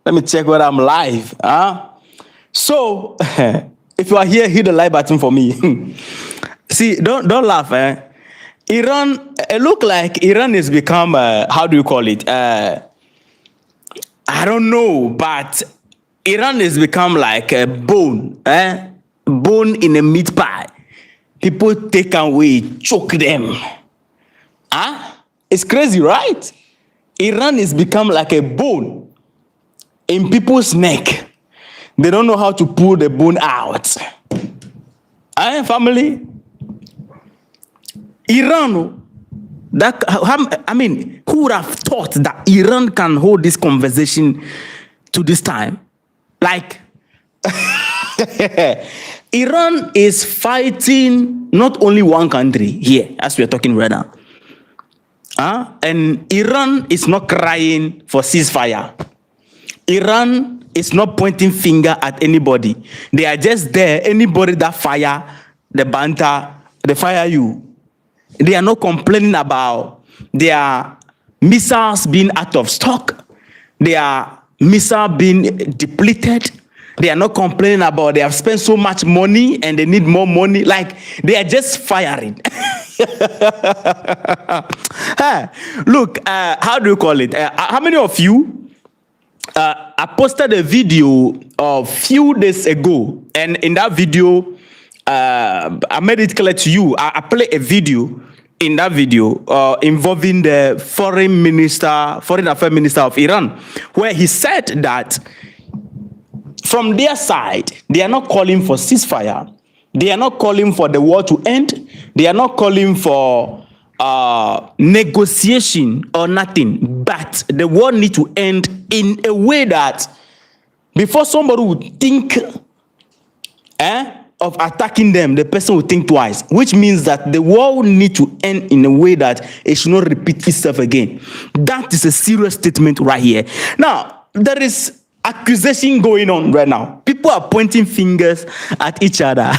Let me check whether I'm live. So, if you are here, hit the like button for me. See, don't laugh, Iran, it look like Iran has become, how do you call it? I don't know, but Iran has become like a bone, bone in a meat pie. People take away, choke them. It's crazy, right? Iran has become like a bone in people's neck. They don't know how to pull the bone out. Family? Iran, who would have thought that Iran can hold this conversation to this time? Like, Iran is fighting not only one country here, as we are talking right now. And Iran is not crying for ceasefire. Iran is not pointing finger at anybody. They are just there. Anybody that fire the banter, they fire you. They are not complaining about their missiles being out of stock. Their missile being depleted. They are not complaining about they have spent so much money and they need more money. Like, they are just firing. Hey, look, how do you call it? How many of you, I posted a video a few days ago, and in that video, I made it clear to you. I played a video in that video involving the foreign affairs minister of Iran, where he said that from their side, they are not calling for ceasefire. They are not calling for the war to end. They are not calling for negotiation or nothing. But the war needs to end in a way that before somebody would think of attacking them, the person will think twice, which means that the war will need to end in a way that it should not repeat itself again. That is a serious statement right here. Now, there is accusation going on right now. People are pointing fingers at each other.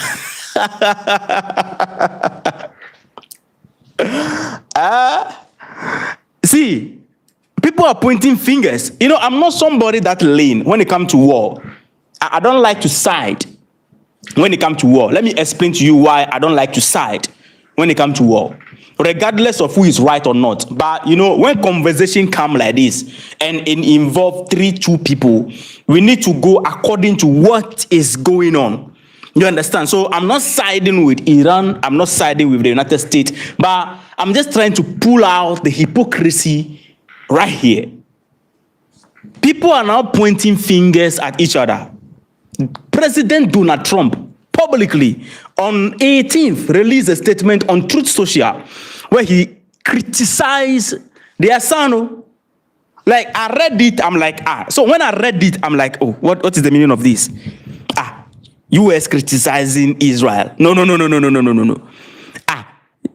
See, people are pointing fingers. You know, I'm not somebody that lean when it comes to war. I don't like to side when it comes to war. Let me explain to you why I don't like to side when it comes to war, regardless of who is right or not. But, you know, when conversation come like this and it involve two people, we need to go according to what is going on. You understand? So I'm not siding with Iran. I'm not siding with the United States. But I'm just trying to pull out the hypocrisy right here. People are now pointing fingers at each other. President Donald Trump publicly on 18th released a statement on Truth Social where he criticized the Asano. Like, I read it, I'm like, So when I read it, I'm like, oh, what is the meaning of this? US criticizing Israel. No.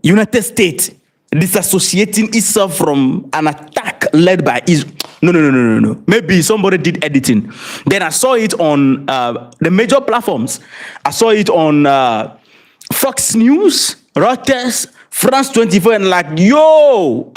United States disassociating itself from an attack led by Israel. No. Maybe somebody did editing. Then I saw it on the major platforms. I saw it on Fox News, Reuters, France 24, and like, yo,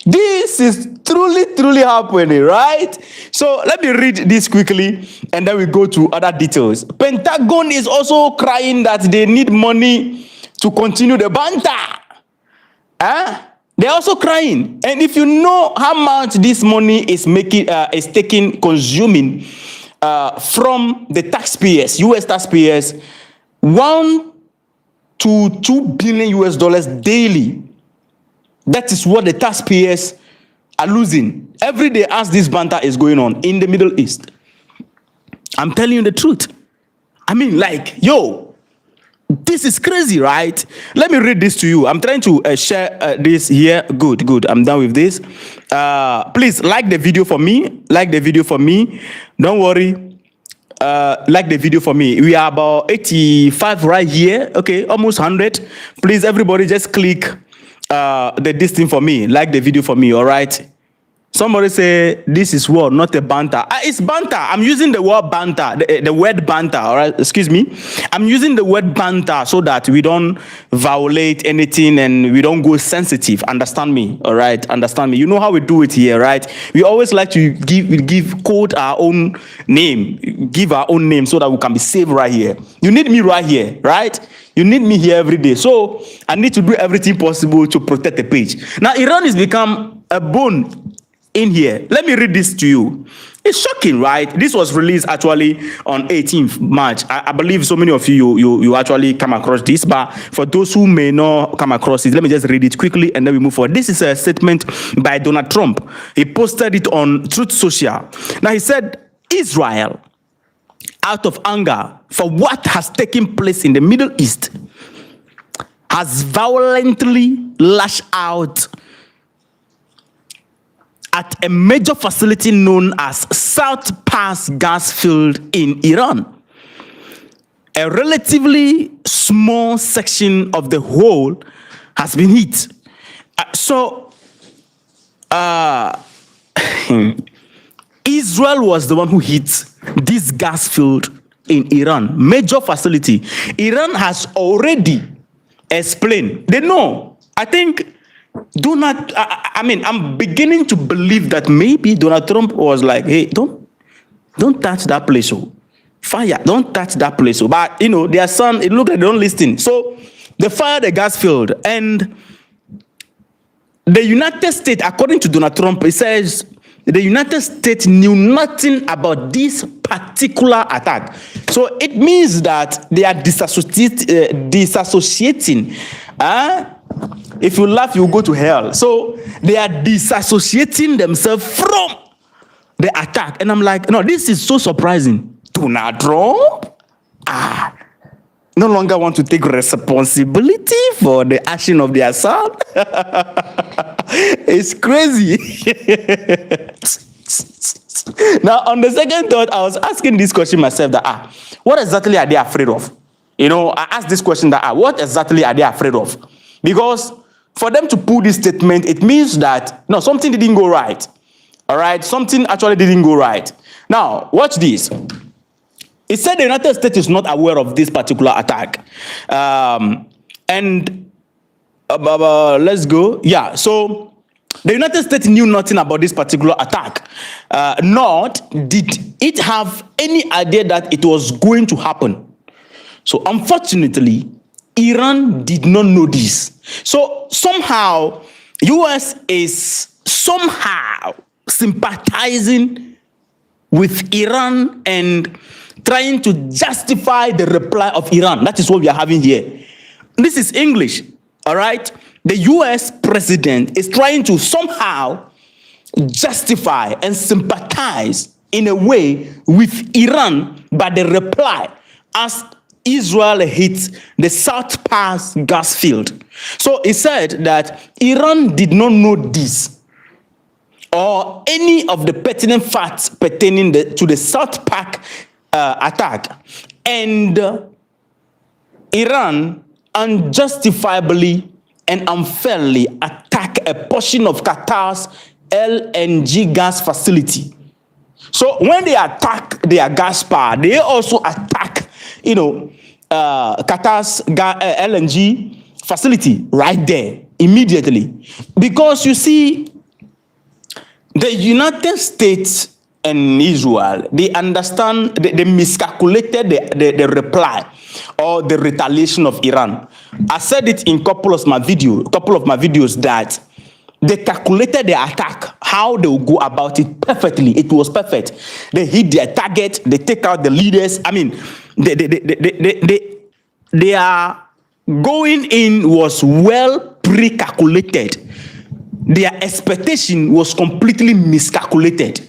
this is truly happening, right? So let me read this quickly, and then we go to other details. Pentagon is also crying that they need money to continue the banter. They're also crying, and if you know how much this money is consuming from the taxpayers, U.S. taxpayers, $1 to $2 billion US daily. That is what the taxpayers are losing every day as this banter is going on in the Middle East. I'm telling you the truth. I mean, like, yo, this is crazy, right? Let me read this to you. I'm trying to share this here. Good. I'm done with this. Please like the video for me. Don't worry. Like the video for me. We are about 85 right here. Okay, almost 100. Please, everybody, just click this thing for me. Like the video for me. All right. Somebody say this is war, not a banter. It's banter. I'm using the word banter, the word banter. All right, excuse me. I'm using the word banter so that we don't violate anything and we don't go sensitive. Understand me? All right, understand me. You know how we do it here, right? We always like to give quote our own name, give our own name so that we can be saved right here. You need me right here, right? You need me here every day. So I need to do everything possible to protect the page. Now Iran has become a bone in here. Let me read this to you. It's shocking, right? This was released actually on 18th March. I believe so many of you actually come across this, but for those who may not come across it, let me just read it quickly and then we move forward. This is a statement by Donald Trump. He posted it on Truth Social. Now he said, Israel, out of anger for what has taken place in the Middle East, has violently lashed out at a major facility known as South Pass gas field in Iran. A relatively small section of the whole has been hit. Israel was the one who hit this gas field in Iran, major facility. Iran has already explained. They know. I think I'm beginning to believe that maybe Donald Trump was like, hey, don't touch that place. Oh. Fire, don't touch that place. Oh. But, their son, it looked like they don't listen. So they fired the gas field. And the United States, according to Donald Trump, it says the United States knew nothing about this particular attack. So it means that they are disassociating. If you laugh, you go to hell. So they are disassociating themselves from the attack. And I'm like, no, this is so surprising. Donald Trump no longer want to take responsibility for the action of their son. It's crazy. Now, on the second thought, I was asking this question myself that, what exactly are they afraid of? I asked this question that, what exactly are they afraid of? Because for them to pull this statement, it means that, no, something didn't go right. All right? Something actually didn't go right. Now, watch this. It said the United States is not aware of this particular attack. Let's go. Yeah, so the United States knew nothing about this particular attack. Nor did it have any idea that it was going to happen. So unfortunately, Iran did not know this. So somehow, US is somehow sympathizing with Iran and trying to justify the reply of Iran. That is what we are having here. This is English, all right? The US president is trying to somehow justify and sympathize in a way with Iran by the reply as Israel hit the South Pass gas field. So he said that Iran did not know this or any of the pertinent facts pertaining to the South Pass attack, and Iran unjustifiably and unfairly attacked a portion of Qatar's LNG gas facility. So when they attack their gas power, they also attack, Qatar's LNG facility right there immediately. Because you see, the United States and Israel, they understand, they miscalculated the reply or the retaliation of Iran. I said it in a couple of my videos that they calculated the attack, how they will go about it perfectly. It was perfect. They hit their target, they take out the leaders. I mean, they are going in was well pre-calculated. Their expectation was completely miscalculated.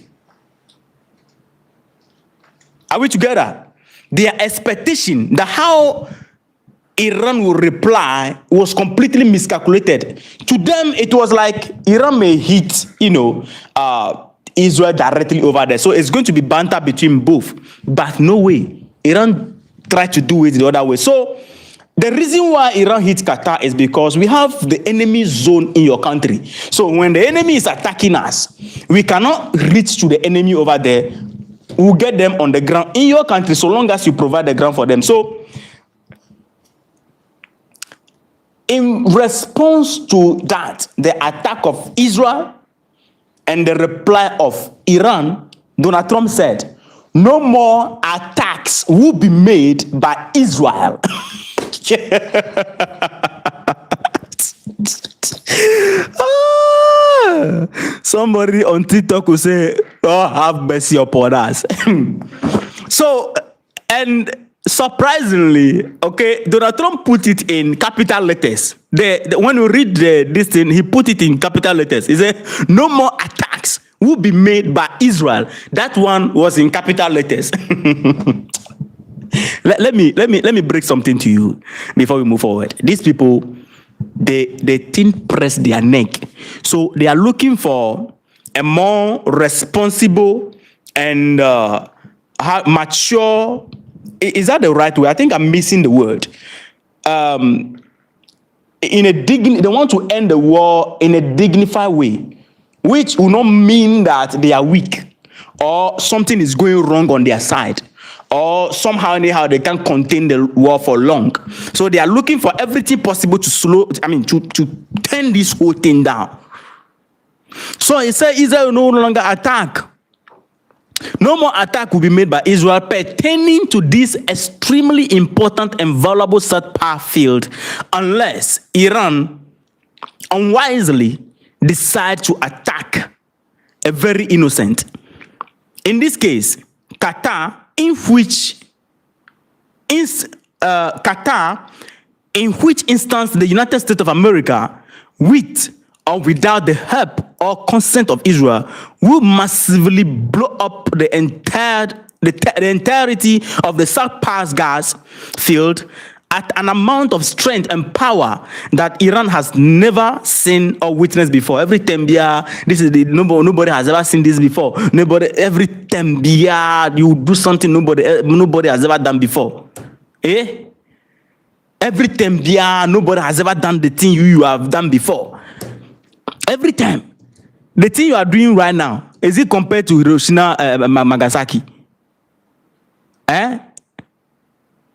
Are we together? Their expectation that how Iran will reply was completely miscalculated. To them, it was like Iran may hit, Israel directly over there. So it's going to be banter between both. But no way. Iran tried to do it the other way. So The reason why Iran hit Qatar is because we have the enemy zone in your country. So when the enemy is attacking us, we cannot reach to the enemy over there. We'll get them on the ground in your country so long as you provide the ground for them. So in response to that, the attack of Israel and the reply of Iran, Donald Trump said, no more attacks will be made by Israel. Somebody on TikTok will say, oh, have mercy upon us. So, and surprisingly, okay, Donald Trump put it in capital letters. When you read this thing, he put it in capital letters. He said, no more attacks will be made by Israel. That one was in capital letters. Let me break something to you before we move forward. These people, they think press their neck. So they are looking for a more responsible and mature. Is that the right way? I think I'm missing the word. They want to end the war in a dignified way, which will not mean that they are weak or something is going wrong on their side, or somehow anyhow they can't contain the war for long. So they are looking for everything possible to turn this whole thing down. So he said Israel will no longer attack. No more attack will be made by Israel pertaining to this extremely important and valuable stockpile field unless Iran unwisely decide to attack a very innocent. In this case, Qatar, in which instance the United States of America, with or without the help or consent of Israel, will massively blow up the entirety of the stockpiles gas field at an amount of strength and power that Iran has never seen or witnessed before. Every time, nobody has ever seen this before. Every time, you do something nobody has ever done before. Every time, nobody has ever done the thing you have done before. Every time. The thing you are doing right now, is it compared to Hiroshima, Nagasaki?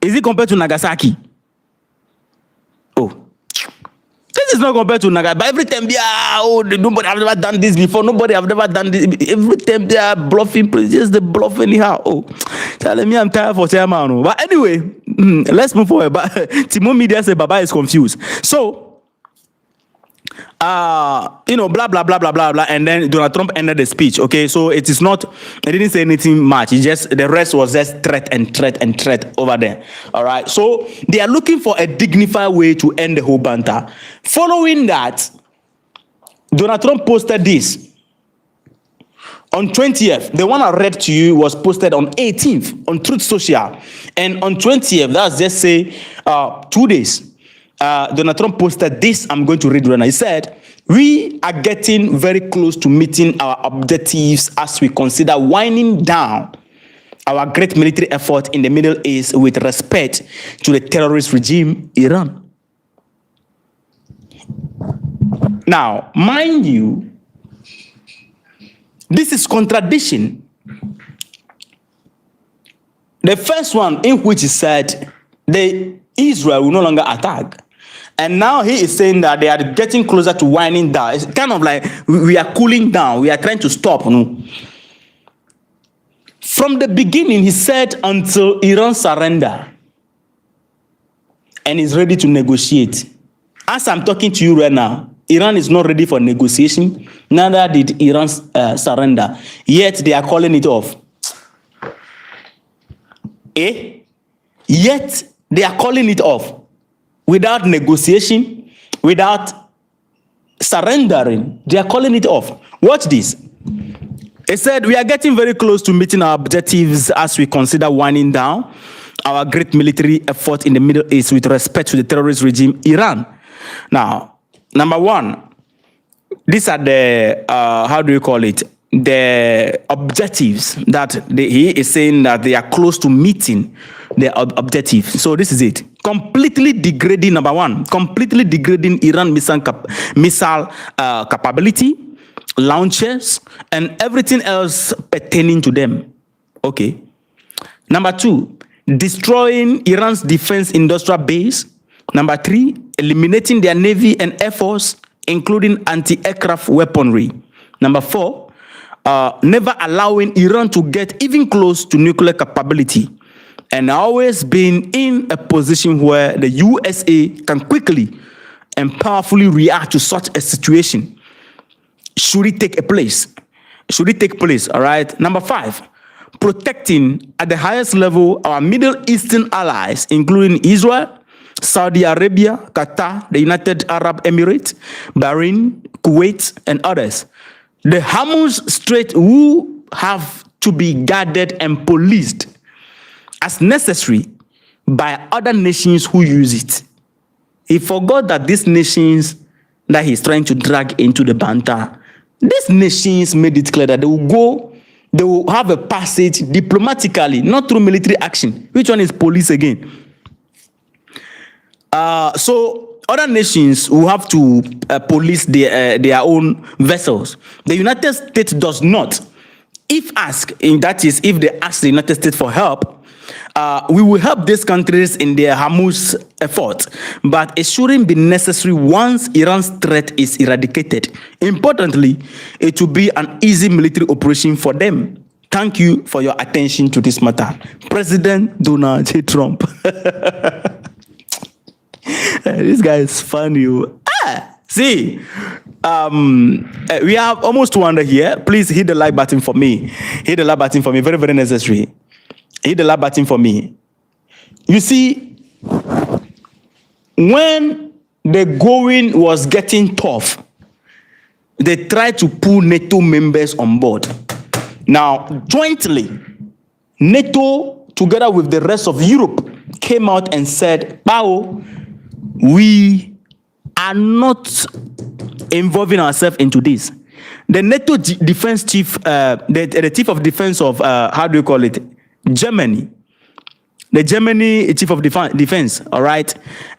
Is it compared to Nagasaki? Oh. This is not compared to Nagasaki. But every time, nobody has ever done this before. Nobody has ever done this. Every time they are bluffing, just the bluff anyhow. Oh. Tell me I'm tired for chairman. But anyway, let's move forward. But Timo Media said Baba is confused. So, blah, blah, blah, blah, blah, blah. And then Donald Trump ended the speech. Okay, so it didn't say anything much. The rest was just threat over there. All right, so they are looking for a dignified way to end the whole banter. Following that, Donald Trump posted this on 20th. The one I read to you was posted on 18th on Truth Social. And on 20th, that's just say 2 days. Donald Trump posted this. I'm going to read right now. He said, we are getting very close to meeting our objectives as we consider winding down our great military effort in the Middle East with respect to the terrorist regime, Iran. Now, mind you, this is contradiction. The first one in which he said Israel will no longer attack. And now he is saying that they are getting closer to winding down. It's kind of like we are cooling down. We are trying to stop. From the beginning, he said until Iran surrender and is ready to negotiate. As I'm talking to you right now, Iran is not ready for negotiation. Neither did Iran surrender. Yet they are calling it off. Yet they are calling it off. Without negotiation, without surrendering, they are calling it off. Watch this. It said, we are getting very close to meeting our objectives as we consider winding down our great military effort in the Middle East with respect to the terrorist regime, Iran. Now, number one, these are the, the objectives that he is saying that they are close to meeting their objectives. So this is it. completely degrading, number one, completely degrading Iran missile capability, launchers, and everything else pertaining to them. Okay. Number two, destroying Iran's defense industrial base. Number three, eliminating their navy and air force, including anti-aircraft weaponry. Number four, never allowing Iran to get even close to nuclear capability, and always being in a position where the USA can quickly and powerfully react to such a situation. Should it take place? All right. Number five, protecting at the highest level our Middle Eastern allies, including Israel, Saudi Arabia, Qatar, the United Arab Emirates, Bahrain, Kuwait, and others. The Hormuz Strait will have to be guarded and policed as necessary by other nations who use it. He forgot that these nations that he's trying to drag into the banter, these nations made it clear that they will have a passage diplomatically, not through military action. Which one is police again? So other nations will have to police their own vessels. The United States does not. If asked, and that is, if they ask the United States for help, we will help these countries in their Hormuz effort, but it shouldn't be necessary once Iran's threat is eradicated. Importantly, it will be an easy military operation for them. Thank you for your attention to this matter. President Donald J. Trump. This guy is funny. See, we have almost 200 here. Please hit the like button for me. Hit the like button for me. Very, very necessary. Hit the like button for me. You see, when the going was getting tough, they tried to pull NATO members on board. Now, jointly, NATO, together with the rest of Europe, came out and said, "Bao, we are not involving ourselves into this." The NATO defense chief, the chief of defense of, how do you call it? Germany. The Germany chief of defense, all right?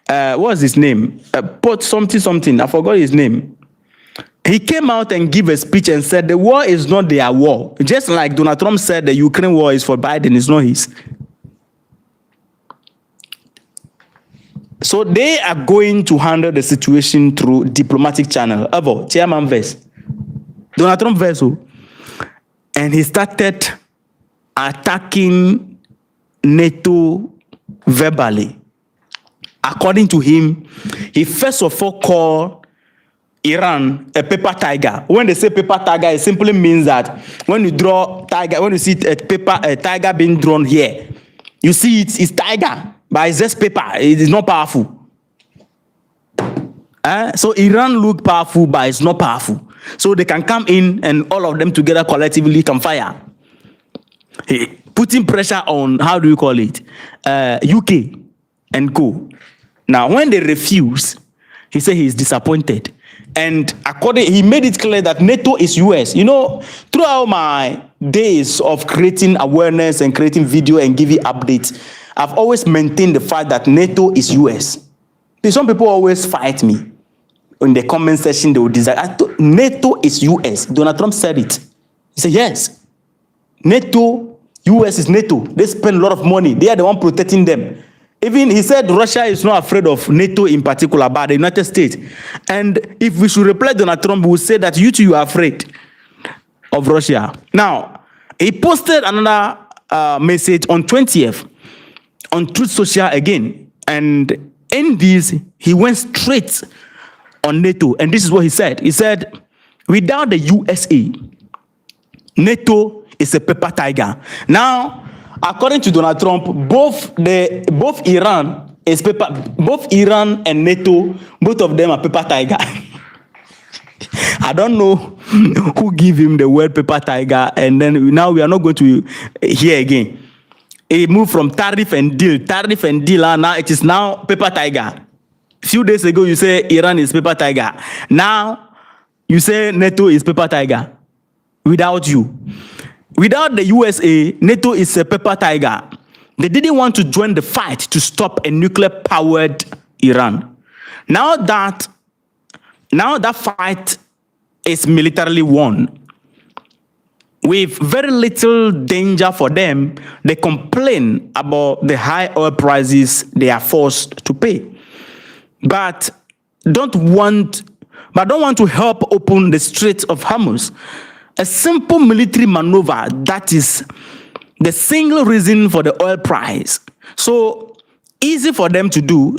What's his name? Put something. I forgot his name. He came out and gave a speech and said the war is not their war. Just like Donald Trump said the Ukraine war is for Biden, it's not his. So they are going to handle the situation through diplomatic channel. Chairman verse. Donald Trump verse. And he started attacking NATO verbally. According to him, he first of all called Iran a paper tiger. When they say paper tiger, it simply means that when you draw tiger, when you see a tiger being drawn here, you see it's tiger, but it's just paper. It is not powerful. So Iran look powerful, but it's not powerful. So they can come in and all of them together collectively can fire. Putting pressure on, how do you call it, UK and co. Now, when they refuse, he said he is disappointed. And he made it clear that NATO is US. You know, throughout my days of creating awareness and creating video and giving updates, I've always maintained the fact that NATO is US. Some people always fight me. In the comment section, they would desire. NATO is US. Donald Trump said it. He said, yes. NATO, US is NATO. They spend a lot of money. They are the one protecting them. Even he said Russia is not afraid of NATO in particular, but the United States. And if we should reply Donald Trump, we will say that you are afraid of Russia. Now, he posted another message on 20th on Truth Social again. And in this, he went straight on NATO. And this is what he said. He said, without the USA, NATO is a paper tiger. Now, according to Donald Trump, both Iran and NATO, both of them are paper tiger. I don't know who gave him the word paper tiger, and then now we are not going to hear again. It moved from tariff and deal, now it is now paper tiger. A few days ago, you say Iran is paper tiger. Now, you say NATO is paper tiger. Without you. Without the USA, NATO is a paper tiger. They didn't want to join the fight to stop a nuclear-powered Iran. Now that fight is militarily won, with very little danger for them, they complain about the high oil prices they are forced to pay, but don't want to help open the Strait of Hormuz, a simple military maneuver that is the single reason for the oil price. So easy for them to do,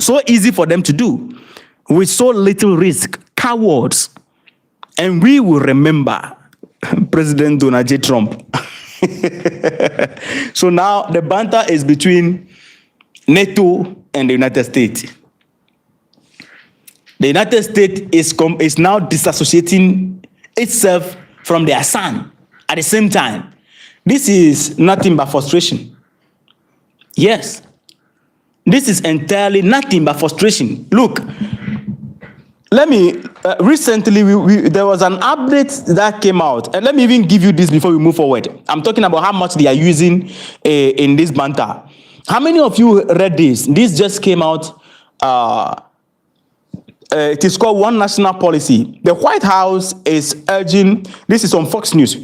with so little risk. Cowards. And we will remember President Donald J. Trump. So now the banter is between NATO and the United States. The United States is now disassociating itself from their son at the same time. This is nothing but frustration. Yes. This is entirely nothing but frustration. Look, recently there was an update that came out, and let me even give you this before we move forward. I'm talking about how much they are using in this banter. How many of you read this? This just came out. It is called One National Policy. The White House is urging, this is on Fox News.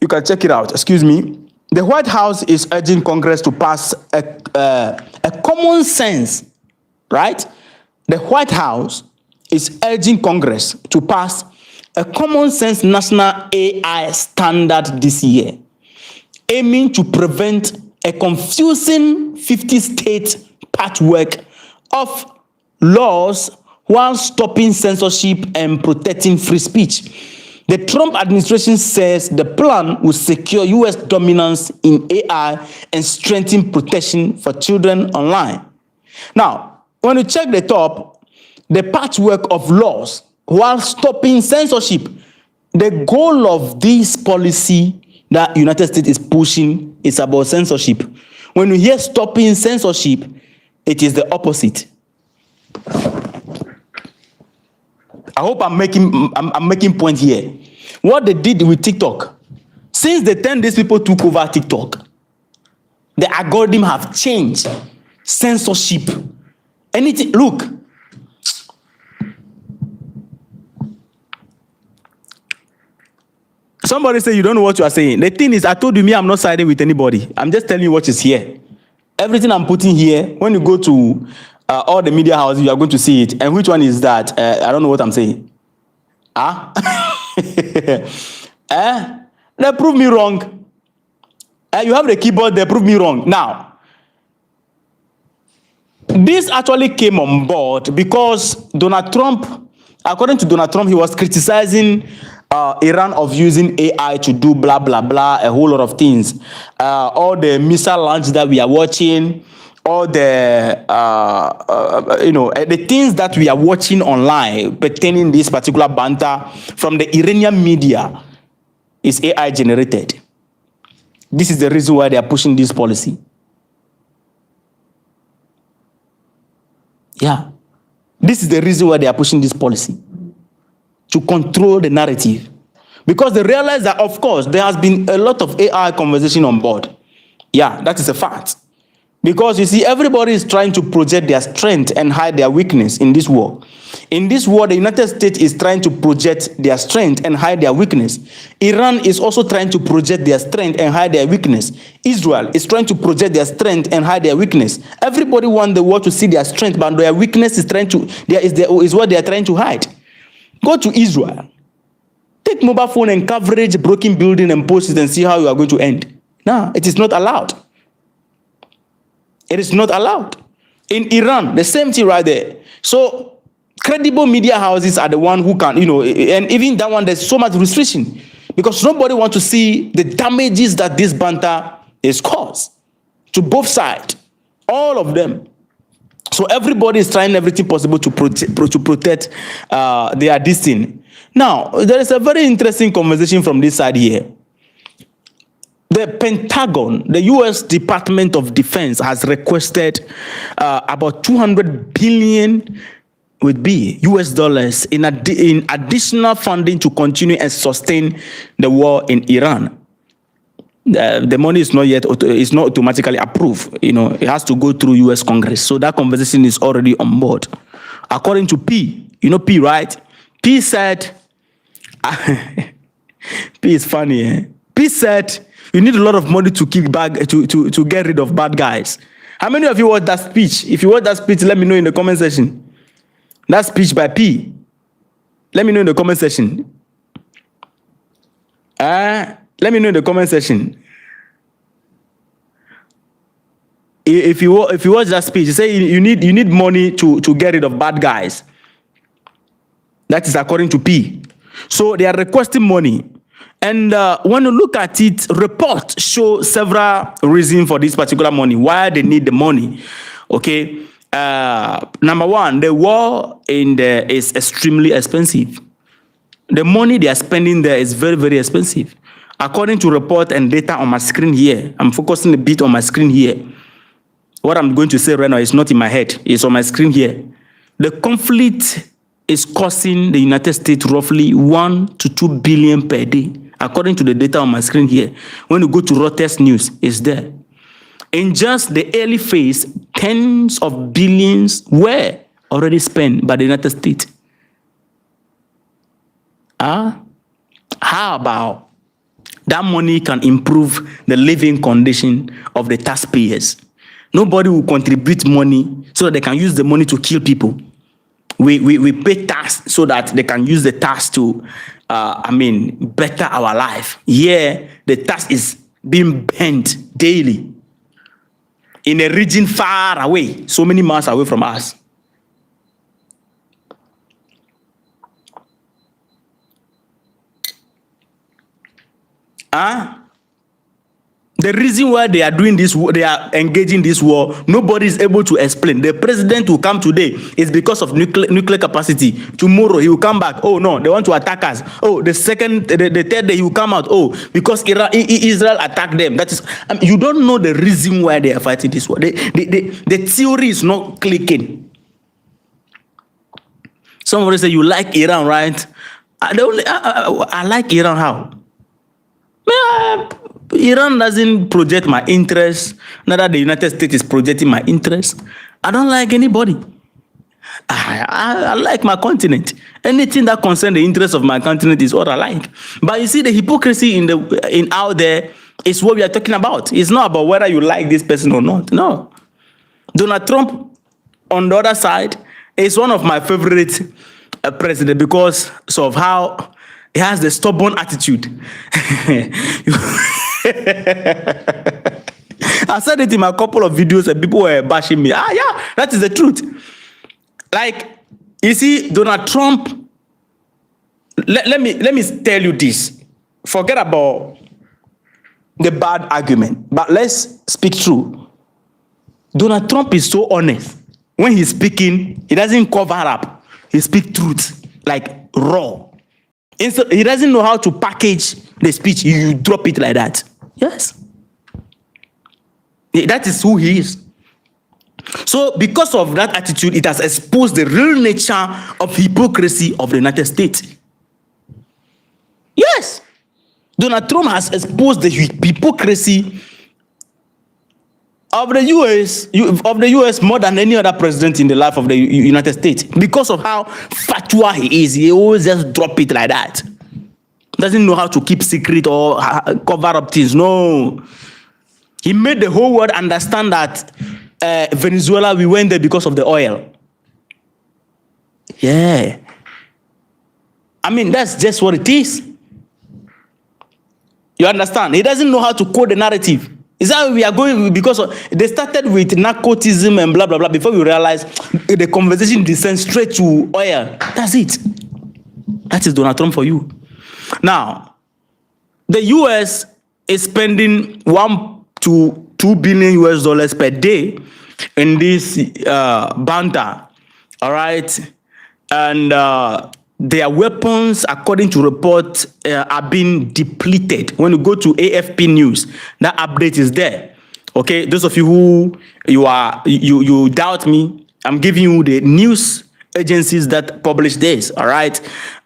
You can check it out. Excuse me. The White House is urging Congress to pass a common sense, right? The White House is urging Congress to pass a common sense national AI standard this year, aiming to prevent a confusing 50-state patchwork of laws while stopping censorship and protecting free speech. The Trump administration says the plan will secure U.S. dominance in AI and strengthen protection for children online. Now, when you check the top, the patchwork of laws while stopping censorship, the goal of this policy that United States is pushing is about censorship. When you hear stopping censorship, it is the opposite. I hope I'm making point here. What they did with TikTok, since the time these people took over TikTok, the algorithm have changed. Censorship, anything. Look, somebody say you don't know what you are saying. The thing is, I told you, I'm not siding with anybody. I'm just telling you what is here. Everything I'm putting here, when you go to all the media houses, you are going to see it. And which one is that? I don't know what I'm saying. They prove me wrong. You have the keyboard, they prove me wrong. Now, this actually came on board because Donald Trump, according to Donald Trump, he was criticizing Iran of using AI to do blah, blah, blah, a whole lot of things. All the missile launch that we are watching, all the, the things that we are watching online pertaining this particular banter from the Iranian media is AI generated. This is the reason why they are pushing this policy. Yeah. This is the reason why they are pushing this policy. To control the narrative. Because they realize that, of course, there has been a lot of AI conversation on board. Yeah, that is a fact. Because you see, everybody is trying to project their strength and hide their weakness in this war. In this war, the United States is trying to project their strength and hide their weakness. Iran is also trying to project their strength and hide their weakness. Israel is trying to project their strength and hide their weakness. Everybody wants the world to see their strength, but their weakness is what they are trying to hide. Go to Israel. Take mobile phone and coverage broken building and post it and see how you are going to end. No, it is not allowed. It is not allowed. In Iran, the same thing right there. So credible media houses are the one who can, and even that one, there's so much restriction because nobody wants to see the damages that this banter is caused to both sides, all of them. So everybody is trying everything possible to protect their destiny. Now, there is a very interesting conversation from this side here. The Pentagon, the U.S. Department of Defense, has requested about 200 billion with B US dollars in additional funding to continue and sustain the war in Iran. The money is not yet, it's not automatically approved. It has to go through US Congress. So that conversation is already on board. According to P, P, right? P said, P is funny, eh? P said, you need a lot of money to kick back, to get rid of bad guys. How many of you watched that speech? If you watched that speech, let me know in the comment section. That speech by P. Let me know in the comment section. Let me know in the comment section. If you watch that speech, you say you need money to get rid of bad guys. That is according to P. So they are requesting money. And when you look at it, reports show several reasons for this particular money, why they need the money. Okay. Number one, the war in there is extremely expensive. The money they are spending there is very, very expensive. According to report and data on my screen here, I'm focusing a bit on my screen here. What I'm going to say right now is not in my head. It's on my screen here. The conflict is costing the United States roughly 1 to 2 billion per day. According to the data on my screen here. When you go to Reuters News, it's there. In just the early phase, tens of billions were already spent by the United States. How about that money can improve the living condition of the taxpayers? Nobody will contribute money so that they can use the money to kill people. We pay tax so that they can use the tax to, better our life. Yeah, the tax is being bent daily in a region far away, so many miles away from us. The reason why they are doing this, they are engaging this war, nobody is able to explain. The president will come today is because of nuclear capacity. Tomorrow he will come back. Oh no, they want to attack us. Oh, the third day he will come out. Oh, because Israel attacked them. That is, you don't know the reason why they are fighting this war. The theory is not clicking. Somebody say you like Iran, right? I like Iran. How? Iran doesn't project my interest. Neither the United States is projecting my interest. I don't like anybody. I like my continent. Anything that concerns the interest of my continent is what I like. But you see, the hypocrisy in out there is what we are talking about. It's not about whether you like this person or not. No. Donald Trump, on the other side, is one of my favorite presidents because of how he has the stubborn attitude. I said it in a couple of videos and people were bashing me. Yeah, that is the truth. Like, you see, Donald Trump, let me tell you this. Forget about the bad argument, but let's speak true. Donald Trump is so honest. When he's speaking, he doesn't cover up. He speaks truth, like raw. He doesn't know how to package the speech. You drop it like that. Yes. That is who he is. So because of that attitude, it has exposed the real nature of hypocrisy of the United States. Yes. Donald Trump has exposed the hypocrisy of the US more than any other president in the life of the United States. Because of how fatwa he is, he always just drop it like that. Doesn't know how to keep secret or cover up things. No. He made the whole world understand that Venezuela, we went there because of the oil. Yeah. I mean, that's just what it is. You understand? He doesn't know how to code the narrative. Is that we are going because they started with narcotism and blah, blah, blah, before we realize the conversation descends straight to oil. That's it. That is Donald Trump for you. Now, the US is spending 1 to 2 billion US dollars per day in this banter. All right. And their weapons, according to reports, are being depleted. When you go to AFP News, that update is there. Okay, those of you who you doubt me, I'm giving you the news agencies that publish this, all right?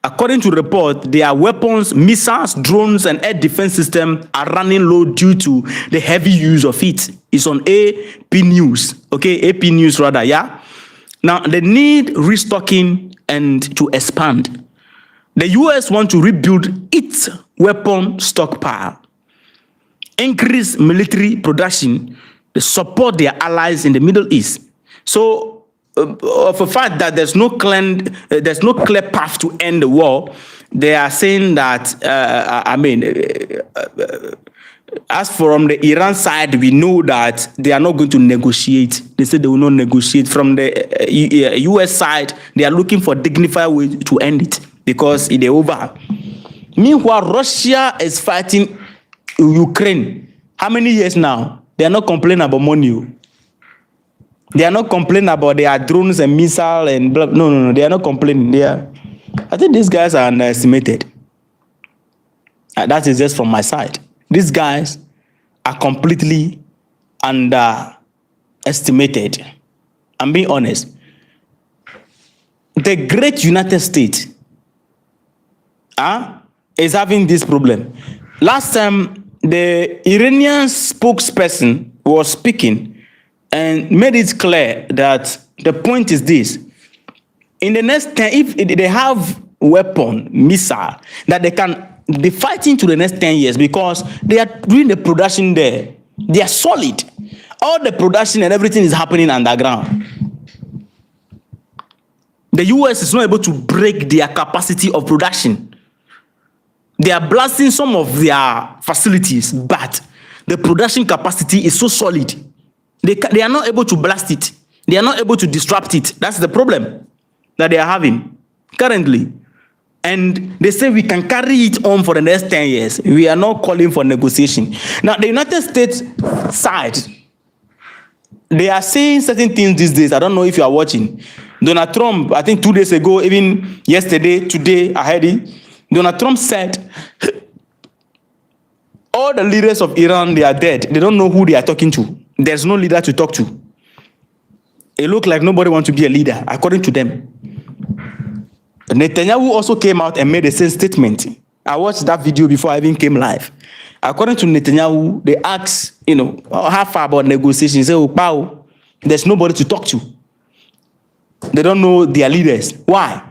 According to the report, their weapons, missiles, drones, and air defense systems are running low due to the heavy use of it. It's on AP News, okay? AP News rather, yeah? Now, they need restocking and to expand. The US want to rebuild its weapon stockpile, increase military production, to support their allies in the Middle East. So, of a fact that there's no clear path to end the war, they are saying that, as from the Iran side, we know that they are not going to negotiate. They said they will not negotiate. From the US side, they are looking for a dignified way to end it because it's over. Meanwhile, Russia is fighting Ukraine. How many years now? They are not complaining about money. They are not complaining about their drones and missiles and blah. No. They are not complaining. I think these guys are underestimated. That is just from my side. These guys are completely underestimated. I'm being honest. The great United States is having this problem. Last time, the Iranian spokesperson was speaking and made it clear that the point is this. In the next 10, if they have weapon, missile, that they can be fighting to the next 10 years because they are doing the production there. They are solid. All the production and everything is happening underground. The US is not able to break their capacity of production. They are blasting some of their facilities, but the production capacity is so solid. They are not able to blast it. They are not able to disrupt it. That's the problem that they are having currently. And they say we can carry it on for the next 10 years. We are not calling for negotiation. Now, the United States side, they are saying certain things these days. I don't know if you are watching. Donald Trump, I think 2 days ago, even yesterday, today, I heard it. Donald Trump said, all the leaders of Iran, they are dead. They don't know who they are talking to. There's no leader to talk to. It looks like nobody wants to be a leader, according to them. Netanyahu also came out and made the same statement. I watched that video before I even came live. According to Netanyahu, they asked, how far about negotiations? He said, wow, there's nobody to talk to. They don't know their leaders. Why?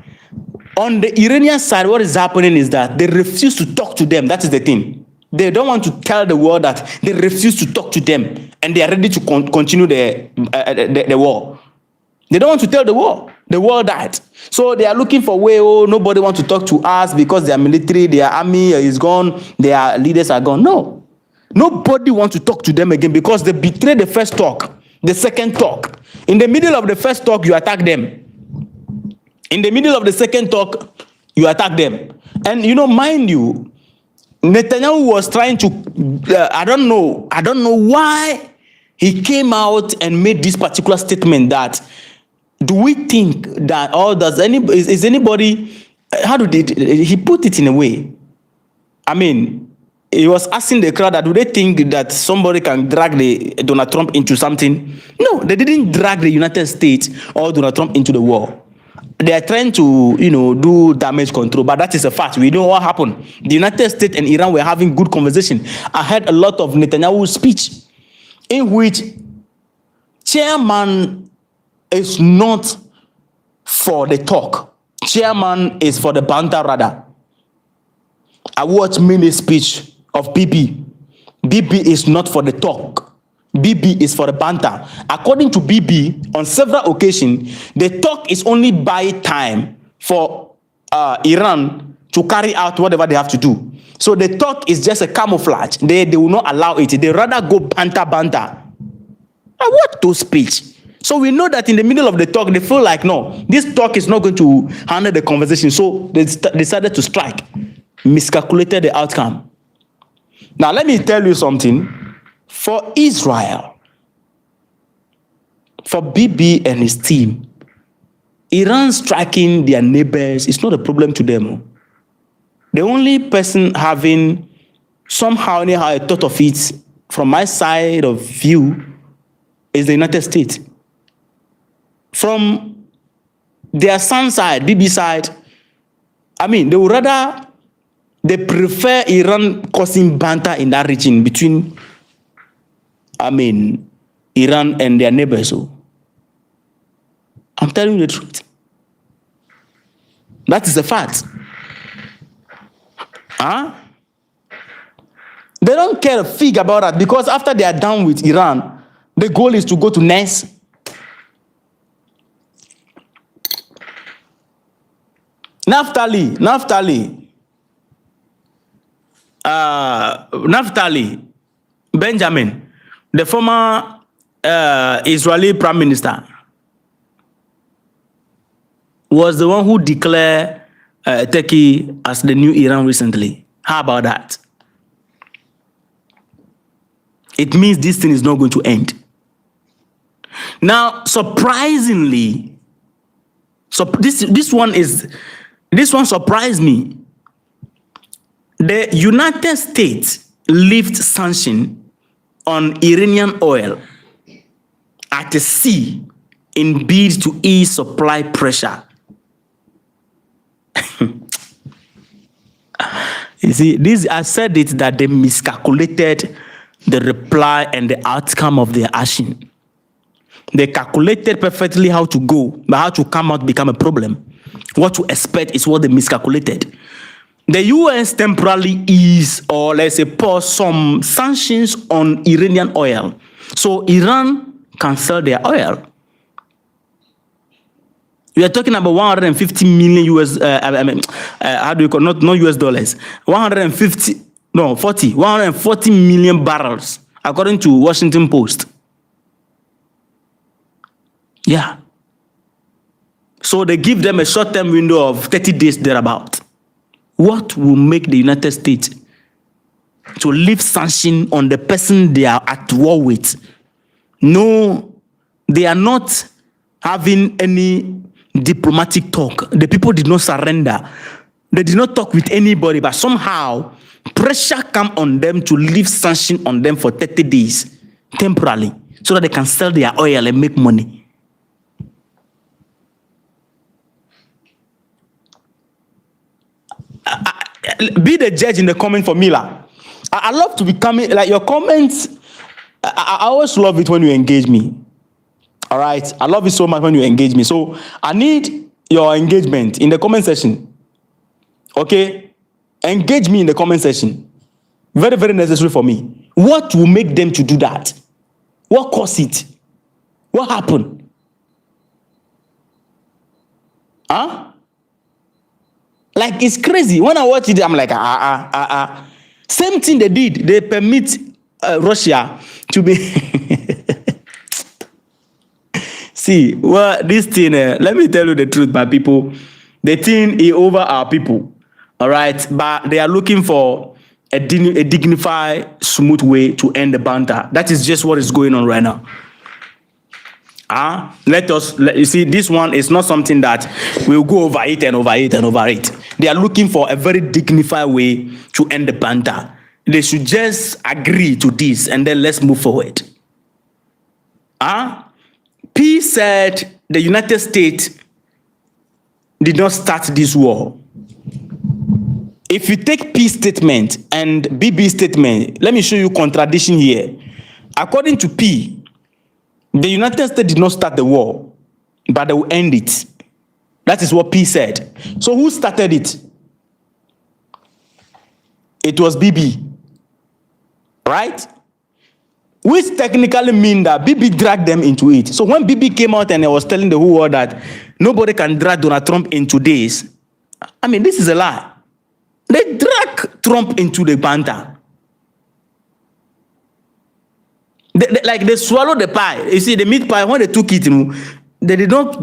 On the Iranian side, what is happening is that they refuse to talk to them. That is the thing. They don't want to tell the world that they refuse to talk to them and they are ready to continue the war. They don't want to tell the world that. So they are looking for a way, nobody wants to talk to us because their military, their army is gone, their leaders are gone. No. Nobody wants to talk to them again because they betrayed the first talk, the second talk. In the middle of the first talk, you attack them. In the middle of the second talk, you attack them. And mind you, Netanyahu was trying to, I don't know why he came out and made this particular statement that, do we think that, or is anybody, how he put it in a way? I mean, he was asking the crowd that, do they think that somebody can drag Donald Trump into something? No, they didn't drag the United States or Donald Trump into the war. They are trying to, do damage control, but that is a fact. We know what happened. The United States and Iran were having good conversation. I heard a lot of Netanyahu's speech in which chairman is not for the talk. Chairman is for the banter rather. I watched many speech of Bibi. Bibi is not for the talk. Bibi is for the banter. According to Bibi, on several occasions, the talk is only buy time for Iran to carry out whatever they have to do. So the talk is just a camouflage. They will not allow it. They rather go banter. I watched those speech. So we know that in the middle of the talk, they feel like, no, this talk is not going to handle the conversation. So they decided to strike, miscalculated the outcome. Now, let me tell you something. For Israel, for Bibi and his team, Iran striking their neighbors is not a problem to them. The only person having somehow anyhow a thought of it, from my side of view, is the United States. From their son side, BB side, I mean, they prefer Iran causing banter in that region between, I mean, Iran and their neighbors. So I'm telling you the truth. That is a fact. Huh? They don't care a fig about that, because after they are done with Iran, the goal is to go to NES. Naftali, Benjamin, the former Israeli Prime Minister, was the one who declared Turkey as the new Iran recently. How about that? It means this thing is not going to end. Now, surprisingly, so this one surprised me. The United States lifted sanction on Iranian oil at the sea in bid to ease supply pressure. You see, I said it that they miscalculated the reply and the outcome of their action. They calculated perfectly how to go, but how to come out become a problem. What to expect is what they miscalculated. The US temporarily eased, or let's say pause, some sanctions on Iranian oil, so Iran can sell their oil. We are talking about 150 million US, how do you call, not US dollars, 140 million barrels, according to Washington Post. Yeah. So they give them a short-term window of 30 days thereabout. What will make the United States to lift sanction on the person they are at war with? No, they are not having any diplomatic talk. The people did not surrender. They did not talk with anybody, but somehow pressure come on them to lift sanction on them for 30 days temporarily, so that they can sell their oil and make money. Be the judge in the comment for Mila. I love to be coming, like your comments. I always love it when you engage me. All right, I love it so much when you engage me. So I need your engagement in the comment section. Okay, engage me in the comment section. Very, very necessary for me. What will make them to do that? What caused it? What happened? Huh? Like, it's crazy. When I watch it, I'm like, Same thing they did. They permit Russia to be... See, well, this thing, let me tell you the truth, my people. The thing is over our people, all right? But they are looking for a dignified, smooth way to end the banter. That is just what is going on right now. You see, this one is not something that we'll go over it and over it and over it. They are looking for a very dignified way to end the banter. They should just agree to this and then let's move forward. P said the United States did not start this war. If you take P statement and BB statement, let me show you contradiction here. According to P, the United States did not start the war, but they will end it. That is what P said. So who started it? It was BB, right? Which technically means that BB dragged them into it. So when BB came out and I was telling the whole world that nobody can drag Donald Trump into this, I mean, this is a lie. They drag Trump into the banter. They swallowed the pie. You see, the meat pie, when they took it, they did not,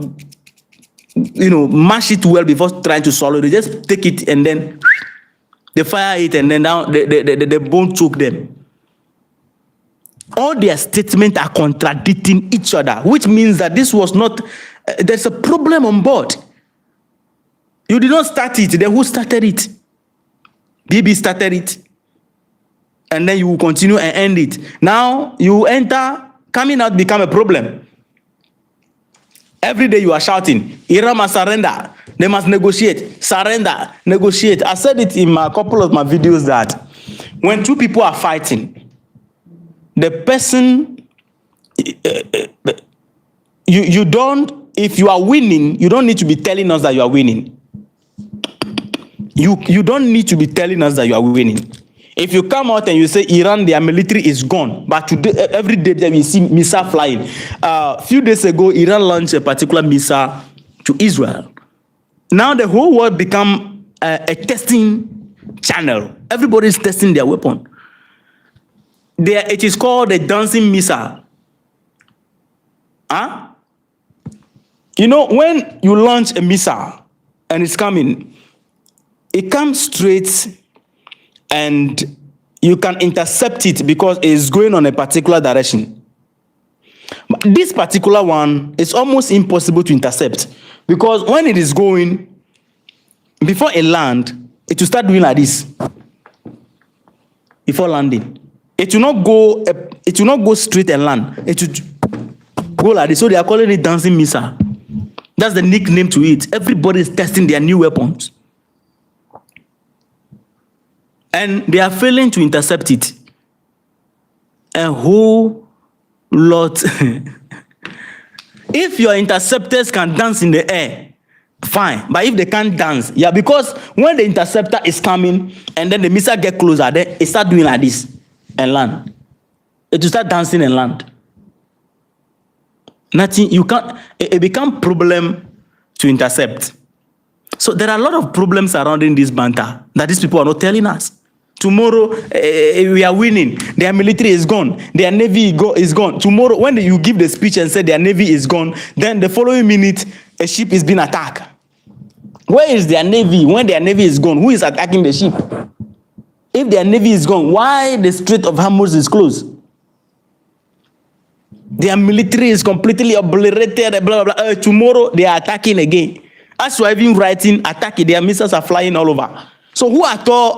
mash it well before trying to swallow it. They just take it and then they fire it, and then now the bone choke them. All their statements are contradicting each other, which means that this was not, there's a problem on board. You did not start it. Then who started it? BB started it. And then you will continue and end it. Now you enter, coming out become a problem. Every day you are shouting, Iran must surrender. They must negotiate. Surrender, negotiate. I said it in a couple of my videos that when two people are fighting, the person, you don't, if you are winning, you don't need to be telling us that you are winning. You don't need to be telling us that you are winning. If you come out and you say Iran, their military is gone, but today, every day we see missile flying. A few days ago, Iran launched a particular missile to Israel. Now the whole world become a testing channel. Everybody is testing their weapon. It is called a dancing missile. Huh? You know, when you launch a missile and it's coming, it comes straight and you can intercept it because it's going on a particular direction. But this particular one is almost impossible to intercept because when it is going, before it land, it will start doing like this. Before landing, it will not go straight and land. It will go like this. So they are calling it dancing missile. That's the nickname to it. Everybody is testing their new weapons. And they are failing to intercept it. A whole lot. If your interceptors can dance in the air, fine. But if they can't dance, yeah, because when the interceptor is coming and then the missile get closer, then it start doing like this and land. It will start dancing and land. Nothing, you can't, it become problem to intercept. So there are a lot of problems surrounding this banter that these people are not telling us. Tomorrow, we are winning. Their military is gone. Their navy is gone. Tomorrow, when you give the speech and say their navy is gone, then the following minute, a ship is being attacked. Where is their navy? When their navy is gone, who is attacking the ship? If their navy is gone, why the Strait of Hormuz is closed? Their military is completely obliterated, blah, blah, blah. Tomorrow, they are attacking again. As you are even writing, attacking, their missiles are flying all over. So who at all,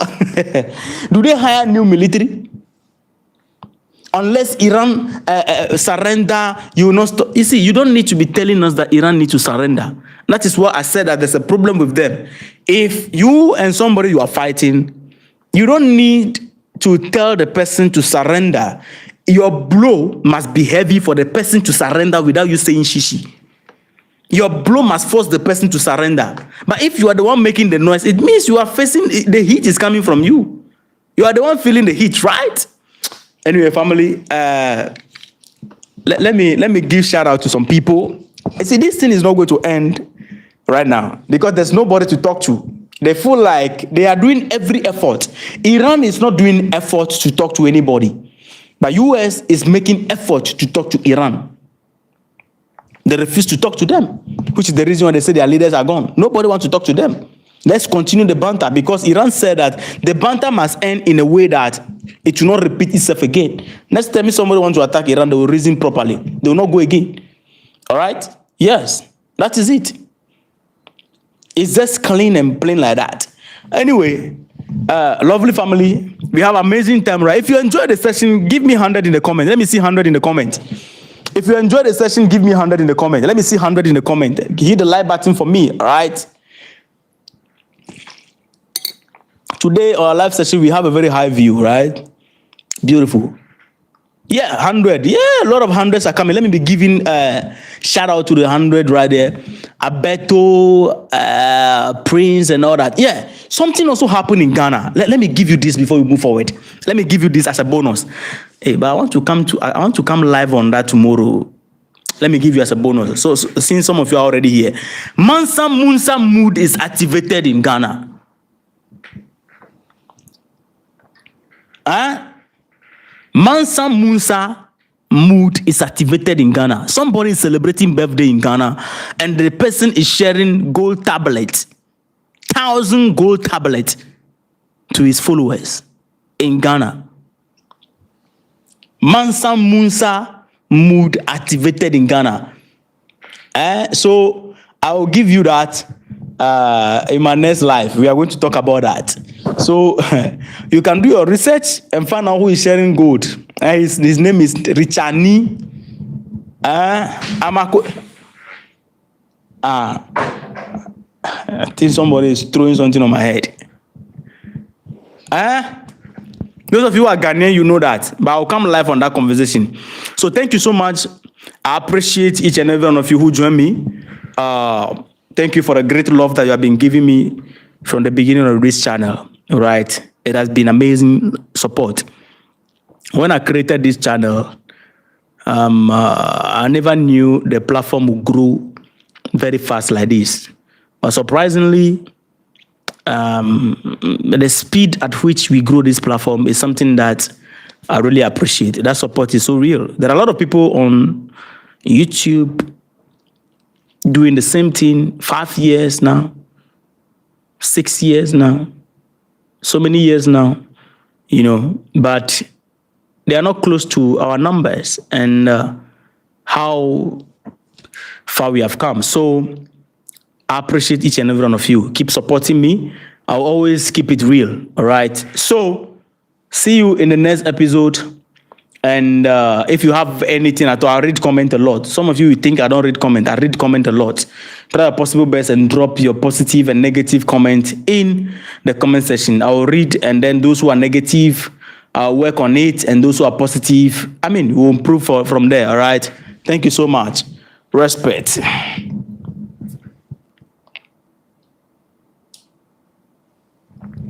do they hire new military? Unless Iran surrender, you will not stop. You see, you don't need to be telling us that Iran needs to surrender. That is why I said that there's a problem with them. If you and somebody you are fighting, you don't need to tell the person to surrender. Your blow must be heavy for the person to surrender without you saying shishi. Your blow must force the person to surrender. But if you are the one making the noise, it means you are facing, the heat is coming from you. You are the one feeling the heat, right? Anyway, family, let me give shout out to some people. You see, this thing is not going to end right now because there's nobody to talk to. They feel like they are doing every effort. Iran is not doing effort to talk to anybody. But US is making effort to talk to Iran. They refuse to talk to them, which is the reason why they say their leaders are gone. Nobody wants to talk to them. Let's continue the banter because Iran said that the banter must end in a way that it will not repeat itself again. Next time somebody wants to attack Iran, they will reason properly. They will not go again. All right? Yes, that is it. It's just clean and plain like that. Anyway, lovely family, we have amazing time, right? If you enjoyed the session, give me 100 in the comments. Let me see 100 in the comments. If you enjoyed the session, give me 100 in the comment. Let me see 100 in the comment. Hit the like button for me, all right? Today, our live session, we have a very high view, right? Beautiful. Yeah, 100. Yeah, a lot of hundreds are coming. Let me be giving shout out to the 100 right there. Abeto, Prince, and all that. Yeah, something also happened in Ghana. Let me give you this before we move forward. Let me give you this as a bonus. Hey, but I want to come live on that tomorrow. Let me give you as a bonus. So since some of you are already here, Mansa Musa mood is activated in Ghana. Mansa Musa mood is activated in Ghana. Somebody is celebrating birthday in Ghana, and the person is sharing gold tablets, 1,000 gold tablets to his followers in Ghana. Mansa Musa mood activated in Ghana. So I will give you that in my next live. We are going to talk about that. So you can do your research and find out who is sharing gold. His name is Richani. I think somebody is throwing something on my head. Those of you who are Ghanaian, you know that. But I'll come live on that conversation. So thank you so much. I appreciate each and every one of you who joined me. Thank you for the great love that you have been giving me from the beginning of this channel. Right? It has been amazing support. When I created this channel, I never knew the platform would grow very fast like this. But surprisingly, the speed at which we grow this platform is something that I really appreciate. That support is so real. There are a lot of people on YouTube doing the same thing 5 years now, 6 years now, so many years now, you know, but they are not close to our numbers and how far we have come. So I appreciate each and every one of you. Keep supporting me. I'll always keep it real. All right. So see you in the next episode. And if you have anything at all, I read comment a lot. Some of you think I don't read comment. I read comment a lot. Try your possible best and drop your positive and negative comment in the comment section. I will read, and then those who are negative, I'll work on it. And those who are positive, we'll improve from there. All right. Thank you so much. Respect.